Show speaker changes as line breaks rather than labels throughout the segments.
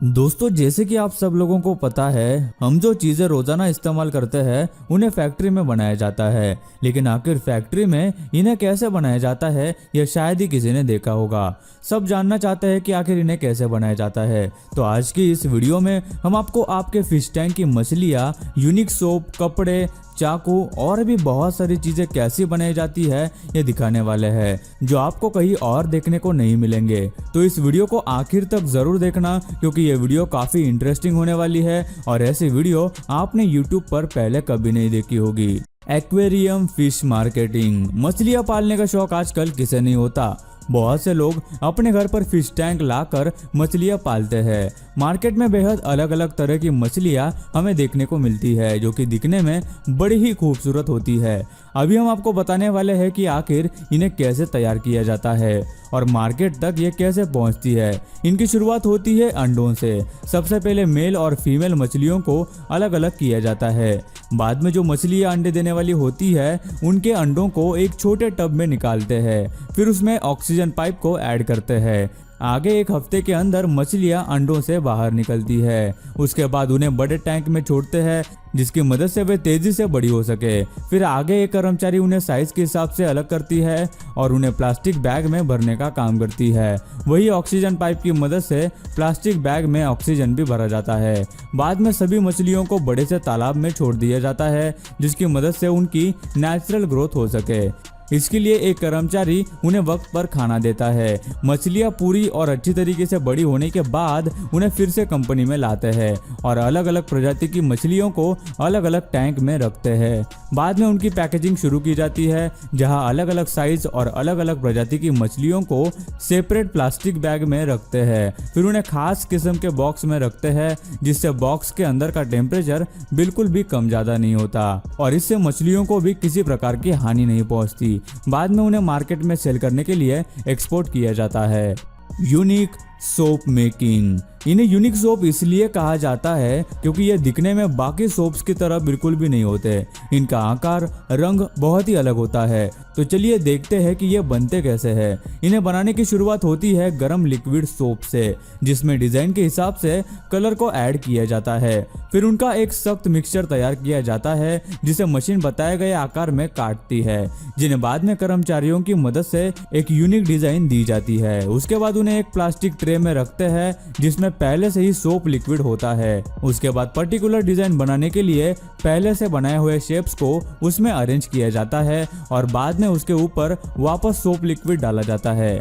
दोस्तों, जैसे कि आप सब लोगों को पता है, हम जो चीज़ें रोज़ाना इस्तेमाल करते हैं उन्हें फैक्ट्री में बनाया जाता है। लेकिन आखिर फैक्ट्री में इन्हें कैसे बनाया जाता है, यह शायद ही किसी ने देखा होगा। सब जानना चाहते हैं कि आखिर इन्हें कैसे बनाया जाता है। तो आज की इस वीडियो में हम आपको आपके फिश टैंक की मछलियाँ, यूनिक सोप, कपड़े, चाकू और भी बहुत सारी चीज़ें कैसी बनाई जाती है ये दिखाने वाले हैं, जो आपको कहीं और देखने को नहीं मिलेंगे। तो इस वीडियो को आखिर तक ज़रूर देखना, क्योंकि ये वीडियो काफ़ी इंटरेस्टिंग होने वाली है और ऐसी वीडियो आपने YouTube पर पहले कभी नहीं देखी होगी। Aquarium fish marketing. मछलियाँ पालने का शौक आजकल किसे नहीं होता। बहुत से लोग अपने घर पर फिश टैंक लाकर मछलियाँ पालते हैं। मार्केट में बेहद अलग अलग तरह की मछलियाँ हमें देखने को मिलती है, जो कि दिखने में बड़ी ही खूबसूरत होती है। अभी हम आपको बताने वाले हैं कि आखिर इन्हें कैसे तैयार किया जाता है और मार्केट तक ये कैसे पहुंचती है। इनकी शुरुआत होती है अंडों से। सबसे पहले मेल और फीमेल मछलियों को अलग अलग किया जाता है। बाद में जो मछलियाँ अंडे देने वाली होती है, उनके अंडों को एक छोटे टब में निकालते हैं। फिर उसमें ऑक्सीजन पाइप को ऐड करते हैं। आगे एक हफ्ते के अंदर मछलियाँ अंडों से बाहर निकलती है। उसके बाद उन्हें बड़े टैंक में छोड़ते हैं, जिसकी मदद से वे तेजी से बड़ी हो सके। फिर आगे एक कर्मचारी उन्हें साइज के हिसाब से अलग करती है और उन्हें प्लास्टिक बैग में भरने का काम करती है। वही ऑक्सीजन पाइप की मदद से प्लास्टिक बैग में ऑक्सीजन भी भरा जाता है। बाद में सभी मछलियों को बड़े से तालाब में छोड़ दिया जाता है, जिसकी मदद से उनकी नेचुरल ग्रोथ हो सके। इसके लिए एक कर्मचारी उन्हें वक्त पर खाना देता है। मछलियाँ पूरी और अच्छी तरीके से बड़ी होने के बाद उन्हें फिर से कंपनी में लाते हैं और अलग अलग प्रजाति की मछलियों को अलग अलग टैंक में रखते हैं। बाद में उनकी पैकेजिंग शुरू की जाती है, जहां अलग अलग साइज और अलग अलग प्रजाति की मछलियों को सेपरेट प्लास्टिक बैग में रखते हैं। फिर उन्हें खास किस्म के बॉक्स में रखते हैं, जिससे बॉक्स के अंदर का टेम्परेचर बिल्कुल भी कम ज़्यादा नहीं होता और इससे मछलियों को भी किसी प्रकार की हानि नहीं पहुँचती। बाद में उन्हें मार्केट में सेल करने के लिए एक्सपोर्ट किया जाता है। Unique soap making. इन्हें यूनिक सोप इसलिए कहा जाता है क्योंकि ये दिखने में बाकी सोप्स की तरह बिल्कुल भी नहीं होते। इनका आकार, रंग बहुत ही अलग होता है। तो चलिए देखते हैं कि ये बनते कैसे हैं। इन्हें बनाने की शुरुआत होती है गर्म लिक्विड सोप से, जिसमें डिजाइन के हिसाब से कलर को ऐड किया जाता है। फिर उनका एक सख्त मिक्सचर तैयार किया जाता है, जिसे मशीन बताए गए आकार में काटती है, जिन्हें बाद में कर्मचारियों की मदद से एक यूनिक डिजाइन दी जाती है। उसके बाद उन्हें एक प्लास्टिक ट्रे में रखते हैं, जिसमें पहले से ही सोप लिक्विड होता है। उसके बाद पर्टिकुलर डिजाइन बनाने के लिए पहले से बनाए हुए शेप्स को उसमें अरेंज किया जाता है और बाद में उसके ऊपर वापस सोप लिक्विड डाला जाता है।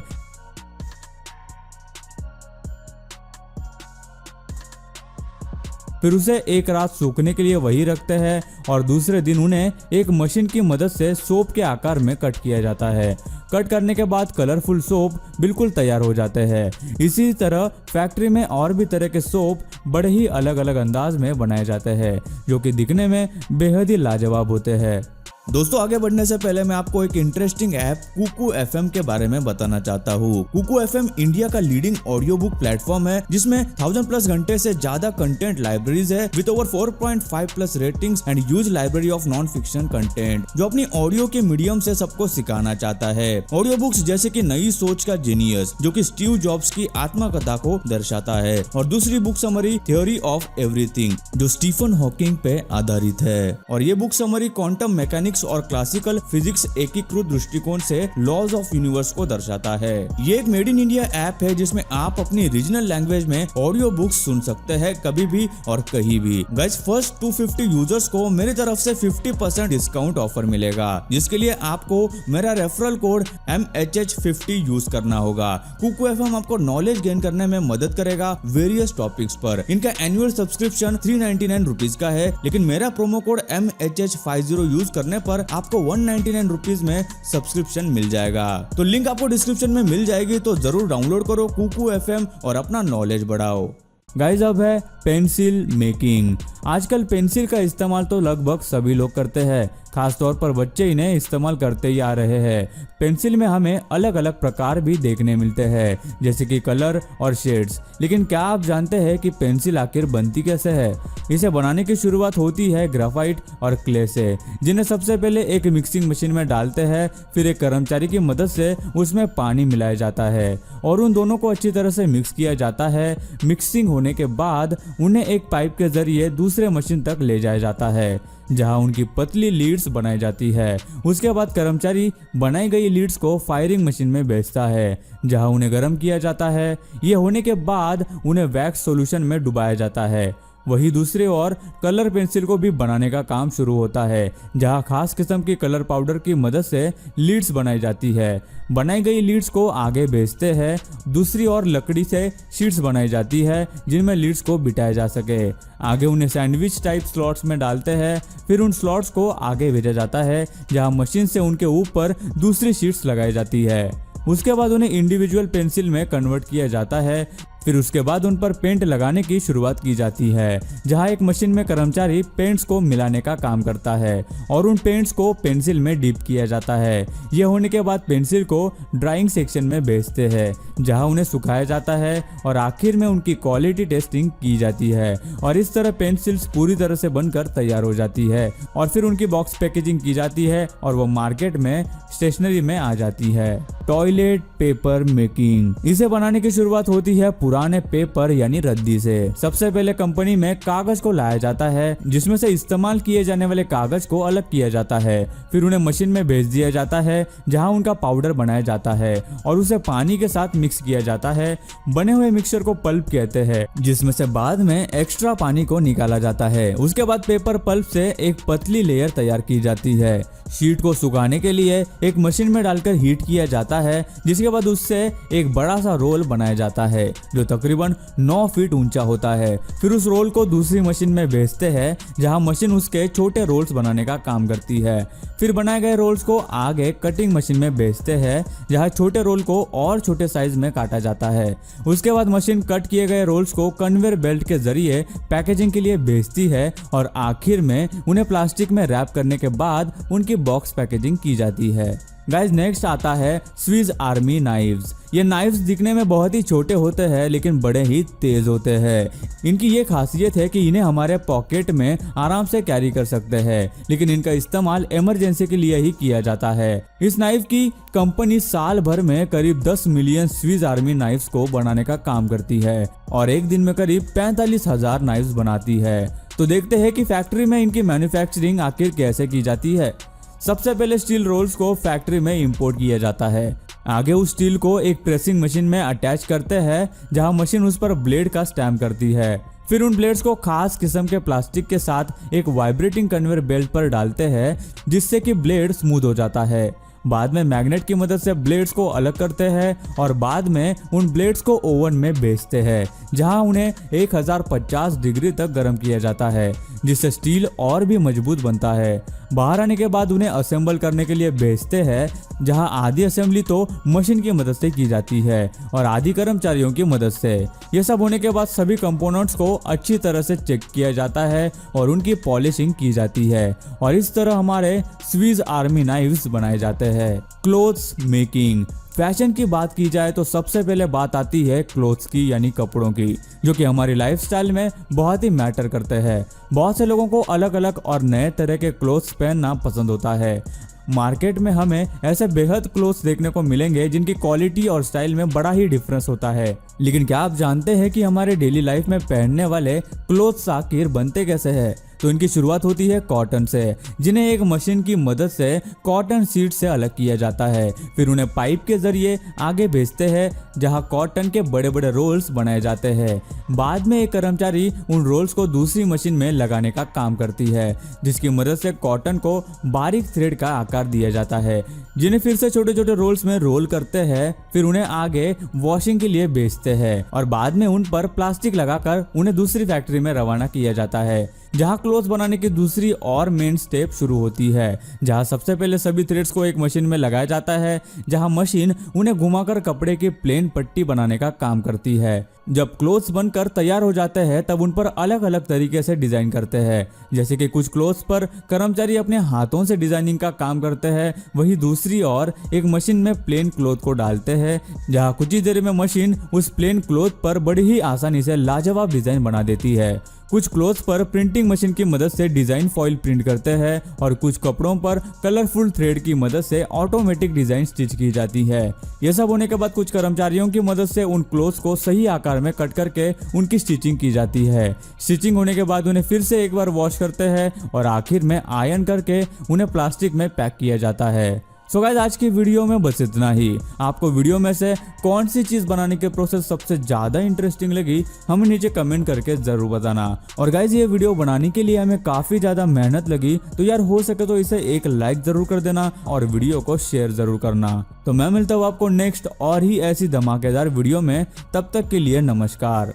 फिर उसे एक रात सूखने के लिए वही रखते हैं और दूसरे दिन उन्हें एक मशीन की मदद से सोप के आकार में कट किया जाता है। कट करने के बाद कलरफुल सोप बिल्कुल तैयार हो जाते हैं। इसी तरह फैक्ट्री में और भी तरह के सोप बड़े ही अलग अलग अंदाज में बनाए जाते हैं, जो कि दिखने में बेहद ही लाजवाब होते हैं। दोस्तों, आगे बढ़ने से पहले मैं आपको एक इंटरेस्टिंग ऐप कुकू एफएम के बारे में बताना चाहता हूँ। कुकू एफएम इंडिया का लीडिंग ऑडियो बुक प्लेटफॉर्म है, जिसमें 1000+ घंटे से ज्यादा कंटेंट लाइब्रेरीज है, with over 4.5+ ratings and huge library of non fiction content, जो अपनी ऑडियो के मीडियम से सबको सिखाना चाहता है। ऑडियो बुक्स जैसे कि नई सोच का जीनियस, जो कि स्टीव जॉब्स की आत्मकथा को दर्शाता है, और दूसरी book summary theory of everything, जो स्टीफन हॉकिंग पे आधारित है। और ये बुक समरी क्वांटम मैकेनिक्स और क्लासिकल फिजिक्स एकीकृत दृष्टिकोण से लॉज ऑफ यूनिवर्स को दर्शाता है। ये एक मेड इन इंडिया ऐप है, जिसमें आप अपनी रीजनल लैंग्वेज में ऑडियो बुक्स सुन सकते हैं, कभी भी और कहीं भी। गाइस, फर्स्ट 250 यूजर्स को मेरी तरफ से 50% डिस्काउंट ऑफर मिलेगा, जिसके लिए आपको मेरा रेफरल कोड MHH50 यूज करना होगा। कुकू एफएम आपको नॉलेज गेन करने में मदद करेगा वेरियस टॉपिक्स पर। इनका एनुअल सब्सक्रिप्शन 399 रुपीज का है, लेकिन मेरा प्रोमो कोड MHH50 यूज करने पर आपको 199 रुपीज में सब्सक्रिप्शन मिल जाएगा। तो लिंक आपको डिस्क्रिप्शन में मिल जाएगी, तो जरूर डाउनलोड करो कुकू एफएम और अपना नॉलेज बढ़ाओ। गाइस, अब है पेंसिल मेकिंग। आजकल पेंसिल का इस्तेमाल तो लगभग सभी लोग करते हैं, खासतौर पर बच्चे इन्हें इस्तेमाल करते ही आ रहे हैं। पेंसिल में हमें अलग अलग प्रकार भी देखने मिलते हैं, जैसे कि कलर और शेड्स। लेकिन क्या आप जानते हैं कि पेंसिल आखिर बनती कैसे है? इसे बनाने की शुरुआत होती है ग्राफाइट और क्ले से, जिन्हें सबसे पहले एक मिक्सिंग मशीन में डालते हैं। फिर एक कर्मचारी की मदद से उसमें पानी मिलाया जाता है और उन दोनों को अच्छी तरह से मिक्स किया जाता है। मिक्सिंग होने के बाद उन्हें एक पाइप के जरिए दूसरे मशीन तक ले जाया जाता है, जहां उनकी पतली लीड्स बनाई जाती है। उसके बाद कर्मचारी बनाई गई लीड्स को फायरिंग मशीन में भेजता है, जहां उन्हें गर्म किया जाता है। ये होने के बाद उन्हें वैक्स सॉल्यूशन में डुबाया जाता है। वही दूसरी ओर कलर पेंसिल को भी बनाने का काम शुरू होता है, जहां खास किस्म की कलर पाउडर की मदद से लीड्स बनाई जाती है। बनाई गई लीड्स को आगे भेजते हैं। दूसरी ओर लकड़ी से शीट्स बनाई जाती है, जिनमें लीड्स को बिठाया जा सके। आगे उन्हें सैंडविच टाइप स्लॉट्स में डालते हैं। फिर उन स्लॉट्स को आगे भेजा जाता है, जहां मशीन से उनके ऊपर दूसरी शीट्स लगाई जाती है। उसके बाद उन्हें इंडिविजुअल पेंसिल में कन्वर्ट किया जाता है। फिर उसके बाद उन पर पेंट लगाने की शुरुआत की जाती है, जहां एक मशीन में कर्मचारी पेंट्स को मिलाने का काम करता है और उन पेंट्स को पेंसिल में डिप किया जाता है। यह होने के बाद पेंसिल को ड्राइंग सेक्शन में भेजते हैं, जहां उन्हें सुखाया जाता है और आखिर में उनकी क्वालिटी टेस्टिंग की जाती है। और इस तरह पेंसिल्स पूरी तरह से बनकर तैयार हो जाती है और फिर उनकी बॉक्स पैकेजिंग की जाती है और वो मार्केट में स्टेशनरी में आ जाती है। टॉयलेट पेपर मेकिंग, इसे बनाने की शुरुआत होती है पुराने पेपर यानी रद्दी से। सबसे पहले कंपनी में कागज को लाया जाता है, जिसमें से इस्तेमाल किए जाने वाले कागज को अलग किया जाता है। फिर उन्हें मशीन में भेज दिया जाता है, जहां उनका पाउडर बनाया जाता है और उसे पानी के साथ मिक्स किया जाता है। बने हुए मिक्सचर को पल्प कहते हैं, जिसमें से बाद में एक्स्ट्रा पानी को निकाला जाता है। उसके बाद पेपर पल्प से एक पतली लेयर तैयार की जाती है। शीट को सुखाने के लिए एक मशीन में डालकर हीट किया जाता है, जिसके बाद उससे एक बड़ा सा रोल बनाया जाता है, जो तकरीबन 9 फीट ऊंचा होता है। फिर उस रोल को दूसरी मशीन में भेजते हैं, जहां मशीन उसके छोटे रोल्स बनाने का काम करती है। फिर बनाए गए रोल्स को आगे कटिंग मशीन में भेजते हैं, जहां छोटे रोल को और छोटे साइज में काटा जाता है। उसके बाद मशीन कट किए गए रोल्स को कन्वेयर बेल्ट के जरिए पैकेजिंग के लिए भेजती है और आखिर में उन्हें प्लास्टिक में रैप करने के बाद उनकी बॉक्स पैकेजिंग की जाती है। गाइस, नेक्स्ट आता है स्विस आर्मी नाइव्स। ये नाइव्स दिखने में बहुत ही छोटे होते हैं, लेकिन बड़े ही तेज होते हैं। इनकी ये खासियत है कि इन्हें हमारे पॉकेट में आराम से कैरी कर सकते हैं, लेकिन इनका इस्तेमाल इमरजेंसी के लिए ही किया जाता है। इस नाइफ की कंपनी साल भर में करीब 10 मिलियन स्विस आर्मी नाइव्स को बनाने का काम करती है और एक दिन में करीब 45,000 नाइव्स बनाती है। तो देखते हैं कि फैक्ट्री में इनकी मैन्युफैक्चरिंग आखिर कैसे की जाती है। सबसे पहले स्टील रोल्स को फैक्ट्री में इंपोर्ट किया जाता है। आगे उस स्टील को एक प्रेसिंग मशीन में अटैच करते हैं, जहां मशीन उस पर ब्लेड का स्टैम्प करती है। फिर उन ब्लेड्स को खास किस्म के प्लास्टिक के साथ एक वाइब्रेटिंग कन्वेयर बेल्ट पर डालते हैं, जिससे कि ब्लेड स्मूथ हो जाता है। बाद में मैग्नेट की मदद से ब्लेड्स को अलग करते हैं और बाद में उन ब्लेड्स को ओवन में भेजते हैं, जहां उन्हें 1050 डिग्री तक गर्म किया जाता है, जिससे स्टील और भी मजबूत बनता है। बाहर आने के बाद उन्हें असेंबल करने के लिए भेजते हैं, जहां आधी असेंबली तो मशीन की मदद से की जाती है और आधी कर्मचारियों की मदद से। ये सब होने के बाद सभी कंपोनेंट्स को अच्छी तरह से चेक किया जाता है और उनकी पॉलिशिंग की जाती है और इस तरह हमारे स्विस आर्मी नाइव्स बनाए जाते हैं। Clothes making. फैशन की बात की जाए तो सबसे पहले बात आती है क्लोथ्स की यानी कपड़ों की, जो कि हमारी लाइफस्टाइल में बहुत ही मैटर करते हैं। बहुत से लोगों को अलग अलग और नए तरह के क्लोथ्स पहनना पसंद होता है। मार्केट में हमें ऐसे बेहद क्लोथ्स देखने को मिलेंगे जिनकी क्वालिटी और स्टाइल में बड़ा ही डिफरेंस होता है। लेकिन क्या आप जानते हैं कि हमारे डेली लाइफ में पहनने वाले क्लोथ्स आखिर बनते कैसे हैं? तो इनकी शुरुआत होती है कॉटन से, जिन्हें एक मशीन की मदद से कॉटन सीड से अलग किया जाता है। फिर उन्हें पाइप के जरिए आगे भेजते हैं, जहां कॉटन के बड़े बड़े रोल्स बनाए जाते हैं। बाद में एक कर्मचारी उन रोल्स को दूसरी मशीन में लगाने का काम करती है, जिसकी मदद से कॉटन को बारीक थ्रेड का आकार दिया जाता है, जिन्हें फिर से छोटे छोटे रोल्स में रोल करते हैं। फिर उन्हें आगे वॉशिंग के लिए भेजते हैं और बाद में उन पर प्लास्टिक लगाकर उन्हें दूसरी फैक्ट्री में रवाना किया जाता है। जहां क्लोथ्स बनाने की दूसरी और मेन स्टेप शुरू होती है, जहां सबसे पहले सभी थ्रेड्स को एक मशीन में लगाया जाता है, जहां मशीन उन्हें घुमाकर कपड़े की प्लेन पट्टी बनाने का काम करती है। जब क्लोथ्स बनकर तैयार हो जाते हैं तब उन पर अलग अलग तरीके से डिजाइन करते हैं। जैसे कि कुछ क्लोथ्स पर कर्मचारी अपने हाथों से डिजाइनिंग का काम करते हैं, वहीं दूसरी ओर एक मशीन में प्लेन क्लोथ को डालते हैं, जहां कुछ ही देर में मशीन उस प्लेन क्लोथ पर बड़ी ही आसानी से लाजवाब डिजाइन बना देती है। कुछ क्लोथ्स पर प्रिंटिंग मशीन की मदद से डिजाइन फॉइल प्रिंट करते हैं और कुछ कपड़ों पर कलरफुल थ्रेड की मदद से ऑटोमेटिक डिजाइन स्टिच की जाती है। यह सब होने के बाद कुछ कर्मचारियों की मदद से उन क्लोथ्स को सही आकार में कट करके उनकी स्टिचिंग की जाती है। स्टिचिंग होने के बाद उन्हें फिर से एक बार वॉश करते हैं और आखिर में आयरन करके उन्हें प्लास्टिक में पैक किया जाता है। सो गाइस, आज की वीडियो में बस इतना ही। आपको वीडियो में से कौन सी चीज बनाने के प्रोसेस सबसे ज्यादा इंटरेस्टिंग लगी हमें नीचे कमेंट करके जरूर बताना। और गाइस, ये वीडियो बनाने के लिए हमें काफी ज्यादा मेहनत लगी, तो यार हो सके तो इसे एक लाइक जरूर कर देना और वीडियो को शेयर जरूर करना। तो मैं मिलता हूँ आपको नेक्स्ट और ही ऐसी धमाकेदार वीडियो में, तब तक के लिए नमस्कार।